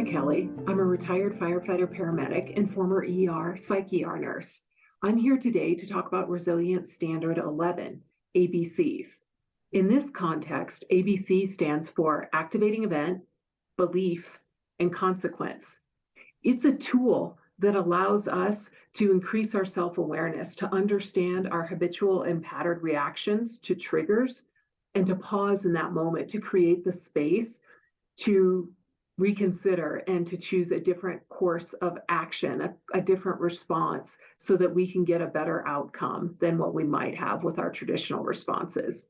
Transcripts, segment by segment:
Kelly. I'm a retired firefighter paramedic and former psych ER nurse. I'm here today to talk about Resilience Standard 11, ABCs. In this context, ABC stands for Activating Event, Belief, and Consequence. It's a tool that allows us to increase our self-awareness, to understand our habitual and patterned reactions to triggers, and to pause in that moment to create the space to reconsider and to choose a different course of action, a different response, so that we can get a better outcome than what we might have with our traditional responses.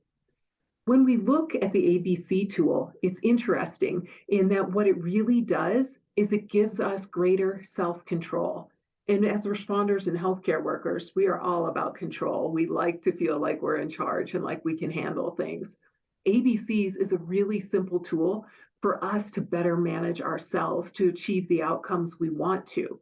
When we look at the ABC tool, it's interesting in that what it really does is it gives us greater self-control. And as responders and healthcare workers, we are all about control. We like to feel like we're in charge and like we can handle things. ABCs is a really simple tool for us to better manage ourselves to achieve the outcomes we want to.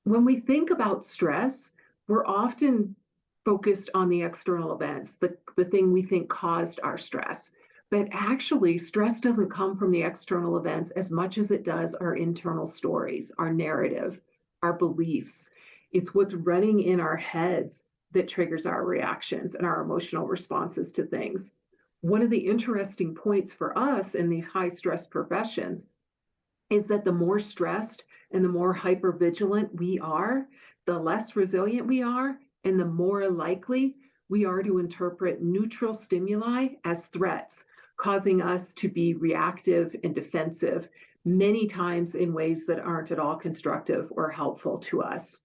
When we think about stress, we're often focused on the external events, the thing we think caused our stress. But actually, stress doesn't come from the external events as much as it does our internal stories, our narrative, our beliefs. It's what's running in our heads that triggers our reactions and our emotional responses to things. One of the interesting points for us in these high stress professions is that the more stressed and the more hypervigilant we are, the less resilient we are, and the more likely we are to interpret neutral stimuli as threats, causing us to be reactive and defensive, many times in ways that aren't at all constructive or helpful to us.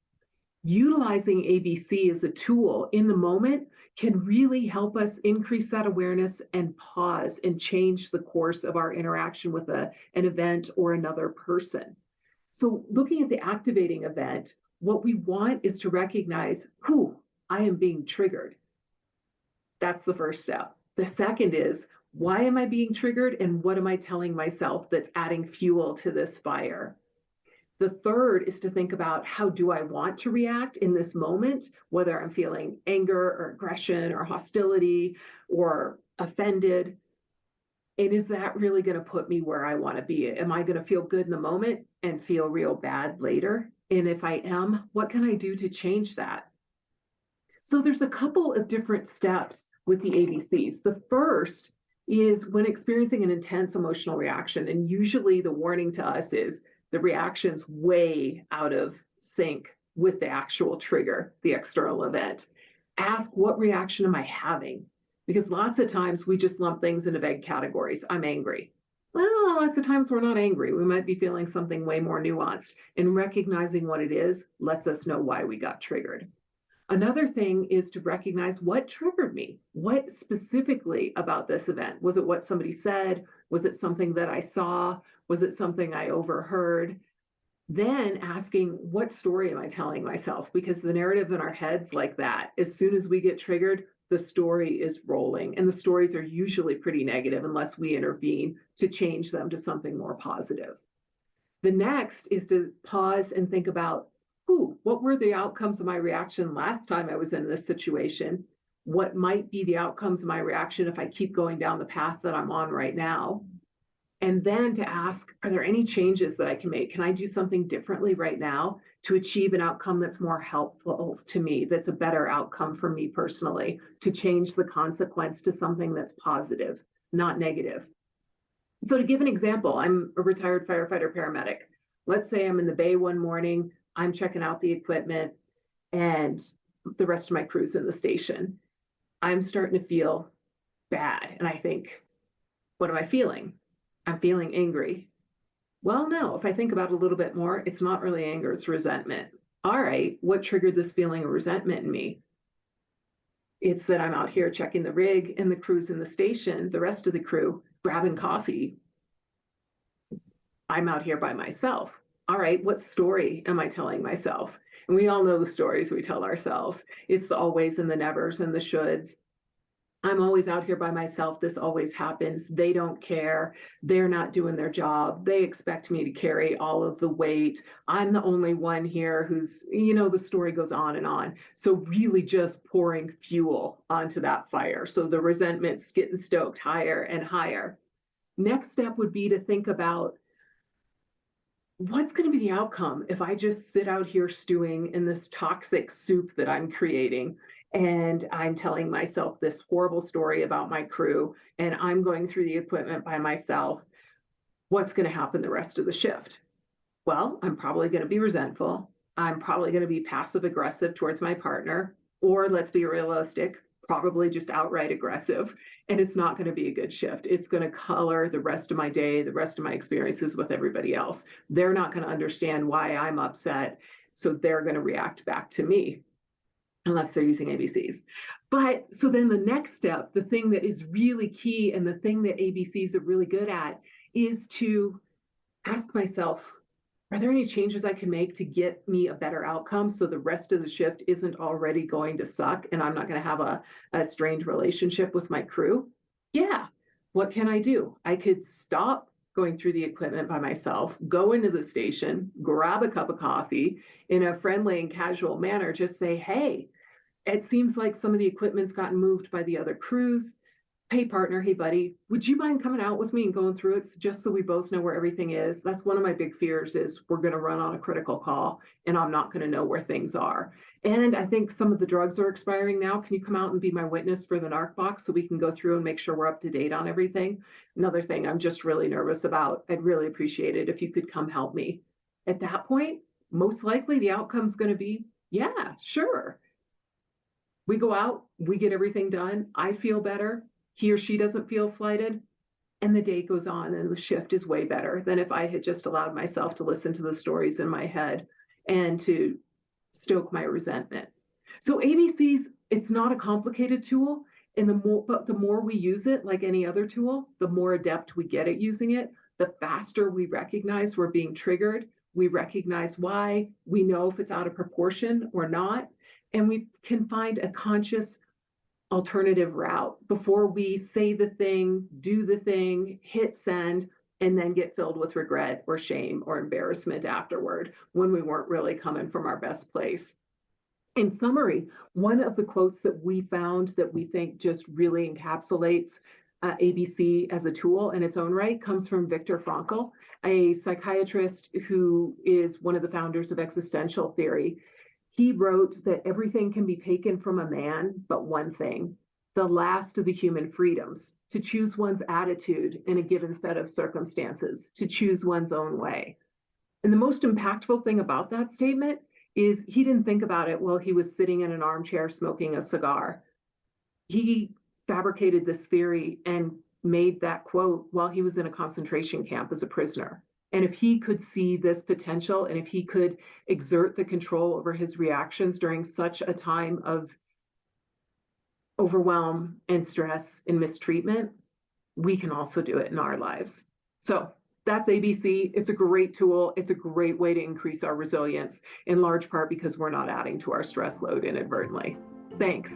Utilizing ABC as a tool in the moment can really help us increase that awareness and pause and change the course of our interaction with an event or another person. So looking at the activating event, what we want is to recognize, I am being triggered. That's the first step. The second is, why am I being triggered and what am I telling myself that's adding fuel to this fire? The third is to think about, how do I want to react in this moment, whether I'm feeling anger or aggression or hostility or offended. And is that really going to put me where I want to be? Am I going to feel good in the moment and feel real bad later? And if I am, what can I do to change that? So there's a couple of different steps with the ABCs. The first is when experiencing an intense emotional reaction, and usually the warning to us is the reaction's way out of sync with the actual trigger, the external event. Ask, what reaction am I having? Because lots of times we just lump things into vague categories. I'm angry. Well, lots of times we're not angry. We might be feeling something way more nuanced, and recognizing what it is lets us know why we got triggered. Another thing is to recognize what triggered me. What specifically about this event? Was it what somebody said? Was it something that I saw? Was it something I overheard? Then asking, what story am I telling myself? Because the narrative in our heads like that, as soon as we get triggered, the story is rolling, and the stories are usually pretty negative unless we intervene to change them to something more positive. The next is to pause and think about, what were the outcomes of my reaction last time I was in this situation? What might be the outcomes of my reaction if I keep going down the path that I'm on right now? And then to ask, are there any changes that I can make? Can I do something differently right now to achieve an outcome that's more helpful to me, that's a better outcome for me personally, to change the consequence to something that's positive, not negative? So to give an example, I'm a retired firefighter paramedic. Let's say I'm in the bay one morning, I'm checking out the equipment, and the rest of my crew's in the station. I'm starting to feel bad, and I think, what am I feeling? I'm feeling angry. Well, no, if I think about it a little bit more, it's not really anger, it's resentment. All right, what triggered this feeling of resentment in me? It's that I'm out here checking the rig and the crew's in the station, the rest of the crew grabbing coffee. I'm out here by myself. All right, what story am I telling myself? And we all know the stories we tell ourselves. It's the always and the nevers and the shoulds. I'm always out here by myself. This always happens. They don't care. They're not doing their job. They expect me to carry all of the weight. I'm the only one here who's, the story goes on and on. So really just pouring fuel onto that fire. So the resentment's getting stoked higher and higher. Next step would be to think about, what's going to be the outcome if I just sit out here stewing in this toxic soup that I'm creating? And I'm telling myself this horrible story about my crew, and I'm going through the equipment by myself. What's going to happen the rest of the shift? Well, I'm probably going to be resentful. I'm probably going to be passive aggressive towards my partner, or let's be realistic, probably just outright aggressive. And it's not going to be a good shift. It's going to color the rest of my day, the rest of my experiences with everybody else. They're not going to understand why I'm upset. So they're going to react back to me unless they're using ABCs. But so then the next step, the thing that is really key and the thing that ABCs are really good at is to ask myself, are there any changes I can make to get me a better outcome so the rest of the shift isn't already going to suck and I'm not going to have a strained relationship with my crew? Yeah. What can I do? I could stop going through the equipment by myself, go into the station, grab a cup of coffee in a friendly and casual manner, just say, hey, it seems like some of the equipment's gotten moved by the other crews. Hey partner, hey buddy, would you mind coming out with me and going through it just so we both know where everything is? That's one of my big fears is we're going to run on a critical call and I'm not going to know where things are. And I think some of the drugs are expiring now. Can you come out and be my witness for the NARC box so we can go through and make sure we're up to date on everything? Another thing I'm just really nervous about. I'd really appreciate it if you could come help me. At that point, most likely the outcome's going to be, yeah, sure. We go out, we get everything done. I feel better. He or she doesn't feel slighted, and the day goes on and the shift is way better than if I had just allowed myself to listen to the stories in my head and to stoke my resentment. So ABCs, it's not a complicated tool, and the more we use it, like any other tool, the more adept we get at using it, the faster we recognize we're being triggered. We recognize why, we know if it's out of proportion or not, and we can find a conscious alternative route before we say the thing, do the thing, hit send, and then get filled with regret or shame or embarrassment afterward when we weren't really coming from our best place. In summary, one of the quotes that we found that we think just really encapsulates ABC as a tool in its own right comes from Viktor Frankl, a psychiatrist who is one of the founders of existential theory. He wrote that everything can be taken from a man, but one thing, the last of the human freedoms, to choose one's attitude in a given set of circumstances, to choose one's own way. And the most impactful thing about that statement is he didn't think about it while he was sitting in an armchair smoking a cigar. He fabricated this theory and made that quote while he was in a concentration camp as a prisoner. And if he could see this potential and if he could exert the control over his reactions during such a time of overwhelm and stress and mistreatment, we can also do it in our lives. So that's ABC. It's a great tool. It's a great way to increase our resilience, in large part because we're not adding to our stress load inadvertently. Thanks.